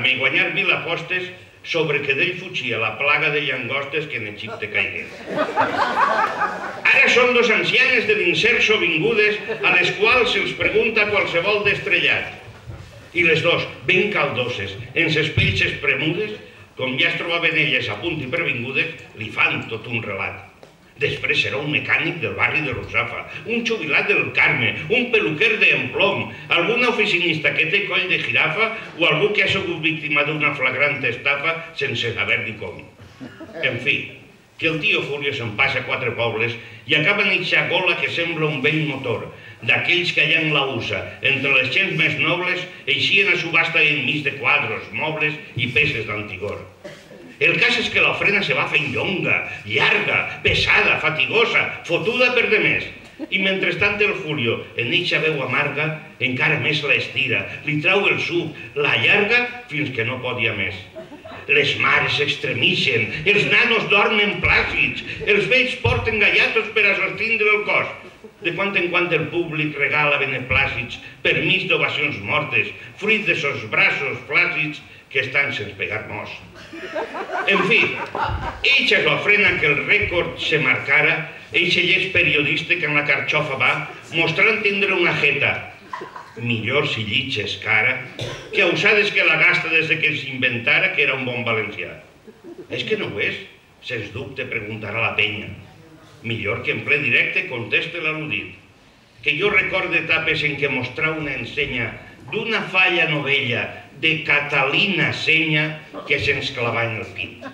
i guanyar 1000 apostes sobre que d'ell fugia la plaga de llangostes que en Egipte caigué. Ara són dos ancianes de l'Inserso vingudes a les quals se'ls pregunta qualsevol d'estrellat. I les dos, ben caldoses, en ses pells premudes, com ja es trobaven elles a punt i previngudes, li fan tot un relat. Després serà un mecànic del barri de Ruzafa, un jubilat del Carme, un peluquer d'emplom, alguna oficinista que té coll de jirafa o algú que ha sigut víctima d'una flagrant estafa sense saber ni com. En fi, que el tio Julio se'n passa 4 pobles i acaba en eixa gola que sembla un vell motor, d'aquells que allà en la USA, entre les gens més nobles, eixien a subhasta enmig de quadros, mobles i peces d'antigor. El cas és que l'ofrena se va fent llonga, llarga, pesada, fatigosa, fotuda per demés. I mentrestant el Julio, en eixa veu amarga, encara més la estira, li trau el suc, la allarga fins que no podia més. Les mares s'extremixen, els nanos dormen plàcids, els vells porten gallatos per a sostindre el cos. De quan en quan el públic regala beneplàcids per mig d'ovacions mortes, fruit de sos braços flàcids que estan sense pegar mos. En fi, eixa és l'ofrena que el rècord se marcara, eixa llest periodista que en la carxofa va mostrant tindre una jeta, millor si llitja és cara, que ausades que la gasta des que s'inventara que era un bon valencià. És que no ho és? Sens dubte preguntarà la penya. Millor que en ple directe conteste l'al·ludit. Que jo recorde etapes en què mostrar una ensenya d'una falla novella de Catalina Senya que se'ns clavà en el pit.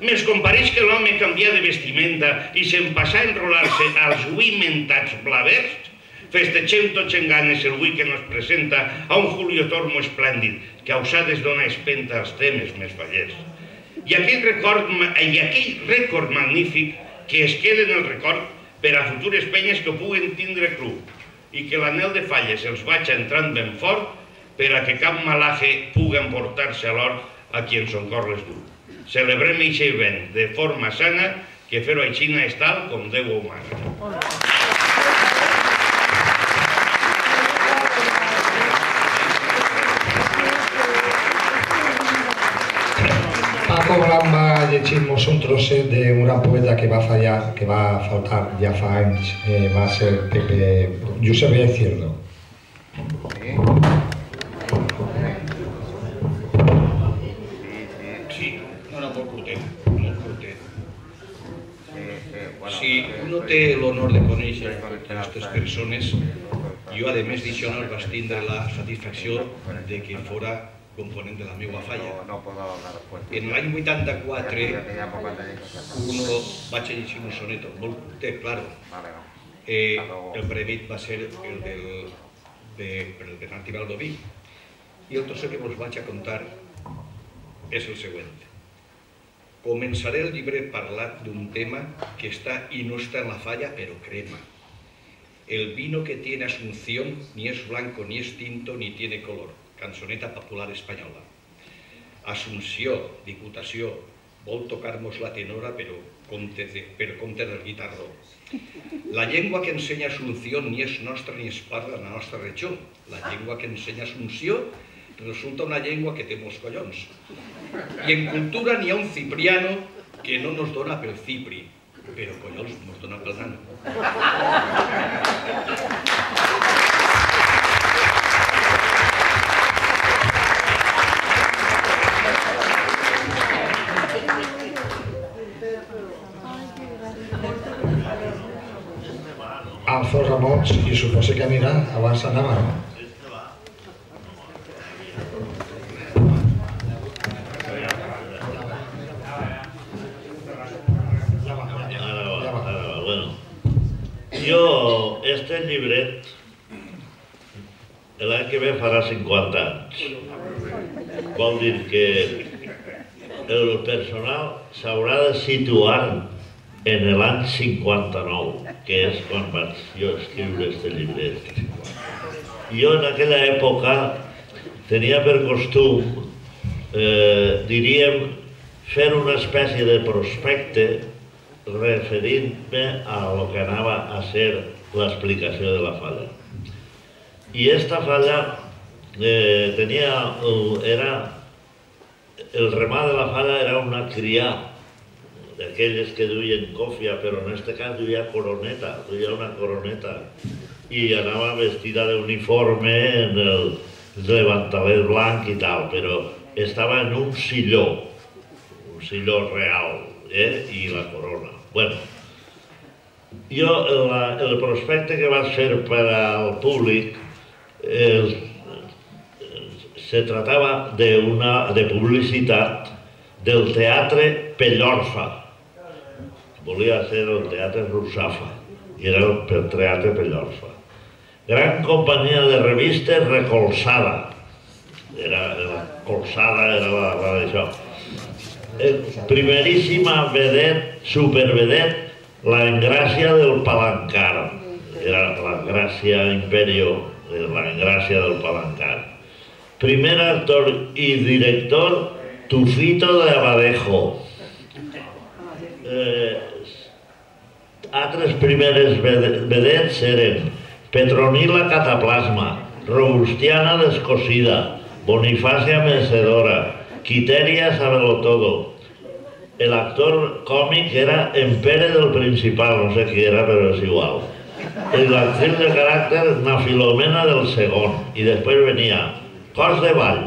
Me'ls compareix que l'home canvià de vestimenta i se'n passà a enrolar-se als uimentats blaverts, festeixem tots en ganes el hui que nos presenta a un Julio Tormo esplèndid que a usades dona espenta als temes més fallers. I aquell rècord magnífic que es queda en el record per a futures penyes que ho puguen tindre cru i que l'anel de falles els vaig entrant ben fort per a que cap malaje pugui emportar-se a l'hort a qui ens soncor les dur. Celebrem eixe event de forma sana, que fer-ho aixina és tal com Déu ho mana. Paco Blan va llegir-nos un trosset d'un gran poeta que va fallar, que va faltar ja fa anys, va ser Josep Izquierdo. Si uno té l'honor de conèixer aquestes persones, jo a més d'això no vaig tindre la satisfacció de que fora component de la meva falla. En l'any 84 uno vaig llegir un soneto molt curtet, claro. El prèmit va ser el del Bernat i Baldoví. I el trosset que vos vaig a contar és el següent. Comenzaré el llibre parlant d'un tema que está y no está en la falla, pero crema. El vino que tiene Asunción ni es blanco, ni es tinto, ni tiene color. Cançoneta popular espanyola. Asunció, Diputació, vol tocar-nos la tenora, però compte del guitarró. La llengua que ensenya Asunción ni és nostra ni es parla en la nostra regió. La llengua que ensenya Asunció resulta una llengua que té molts collons. I en cultura n'hi ha un Cipriano que no nos dona pel Cipri, però collons nos dona pel nano. Alfons Ramons, i suposo que anirà abans anava, no? Jo, este llibret, l'any que ve farà 50 anys. Vol dir que el personal s'haurà de situar en l'any 59, que és quan vaig jo escriure este llibret. Jo en aquella època tenia per costum, diríem, fer una espècie de prospecte referint-me a lo que anava a ser l'explicació de la falla. I esta falla era el remà de la falla era una crià, d'aquelles que duien còfia, però en aquest cas duia coroneta, duia una coroneta, i anava vestida d'uniforme en el levantalet blanc i tal, però estava en un silló real, i la corona. Bueno, jo el prospecte que vaig fer per al públic se tratava de publicitat del Teatre Pellorfa. Volia ser el Teatre Russafa i era el Teatre Pellorfa. Gran companyia de revistes recolzada. La colzada era la d'això. Primeríssima vedet, supervedet, la Engràcia del Palancar. Era la Gràcia Imperio, la Engràcia del Palancar. Primer actor i director, Tufito de Abadejo. Altres primeres vedets eren Petronila Cataplasma, Robustiana Descosida, Bonifàcia Mecedora, Quiteria Sabelotodo. El actor còmic era Empere del Principal, no sé qui era, però és igual. L'actriu de caràcter, na Filomena del Segon. I després venia Cos de Ball.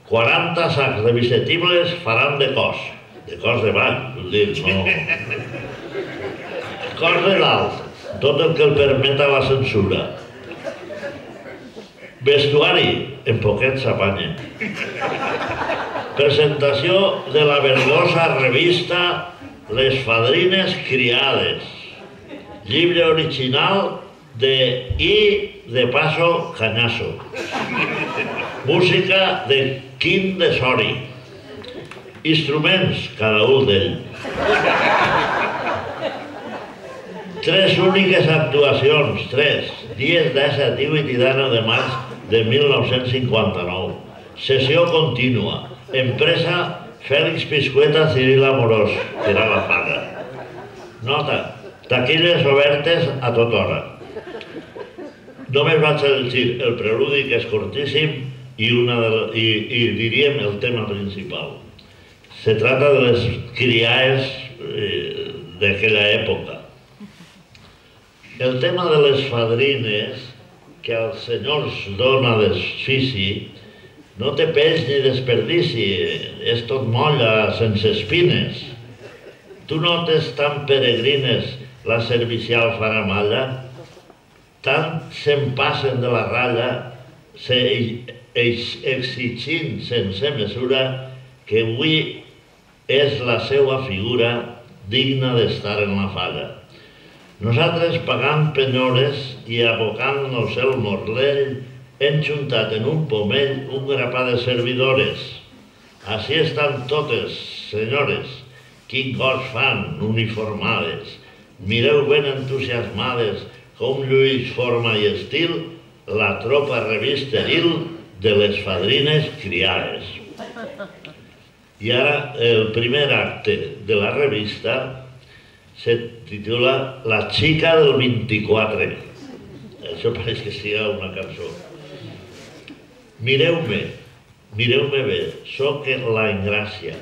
40 sacs de bicetibles faran de cos. De cos de ball, vull dir, no... Cos de dalt, tot el que el permeta la censura. Vestuari, en poquet s'apanya. Presentació de la vergosa revista Les Fadrines Criades. Llibre original de I. de Paso Cañasso. Música de Quim de Sori. Instruments, cada un d'ell. 3 úniques actuacions, 3, dies 17, 18 i 19 de maig de 1959. Sessió contínua. Empresa Fèlix Piscueta Ciril Amorós, que era la paga. Nota, taquilles obertes a tota hora. Només vaig a llegir el preludi, que és cortíssim, i diríem el tema principal. Se trata de les criaes d'aquella època. El tema de les fadrines, que als senyors dona desfici, no té peix ni desperdici, és tot molla, sense espines. Tu notes tan peregrines la servicial faramalla, tant se'n passen de la ratlla, exigint sense mesura, que avui és la seva figura digna d'estar en la falla. Nosaltres, pagant penyores i abocant-nos el morlell, hem juntat en un pomell un grapà de servidores. Així estan totes, senyores, quin cos fan, uniformades. Mireu ben entusiasmades com lluís forma i estil la tropa revisteril de les fadrines criades. I ara el primer acte de la revista se titula La xica del 24. Això pareix que siga una cançó. Mireu-me bé, soc la Engràcia,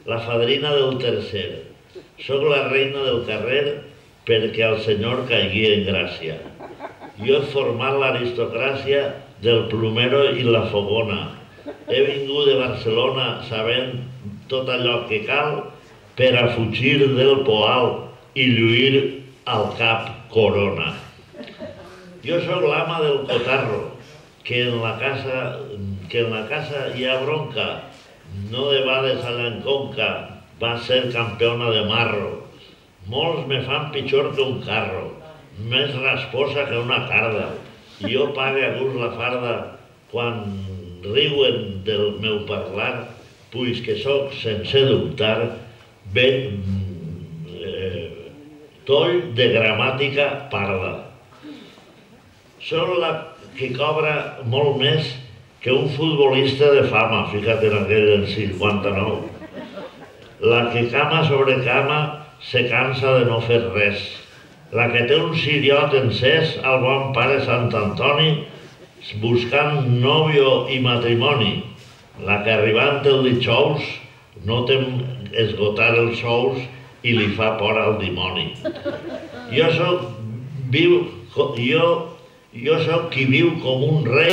la fadrina del tercer. Soc la reina del carrer perquè el senyor caigui en gràcia. Jo he format l'aristocràcia del plomero i la fogona. He vingut de Barcelona sabent tot allò que cal per a fugir del poal i lluir al cap corona. Jo sóc l'ama del cotarro, que en la casa hi ha bronca, no debades a l'enconca, va ser campiona de marro. Molts me fan pitjor que un carro, més rasposa que una carda. Jo pague a gust la farda quan riuen del meu parlar, pues que sóc, sense dubtar, ben toll de gramàtica parda. Són la que cobra molt més que un futbolista de fama, fíjate en aquell en 59. La que cama sobre cama se cansa de no fer res. La que té un siriot encès al bon pare Sant Antoni buscant nòvio i matrimoni. la que arribant el dijous no tem esgotar els sous i li fa por al dimoni. Jo soc qui viu com un rei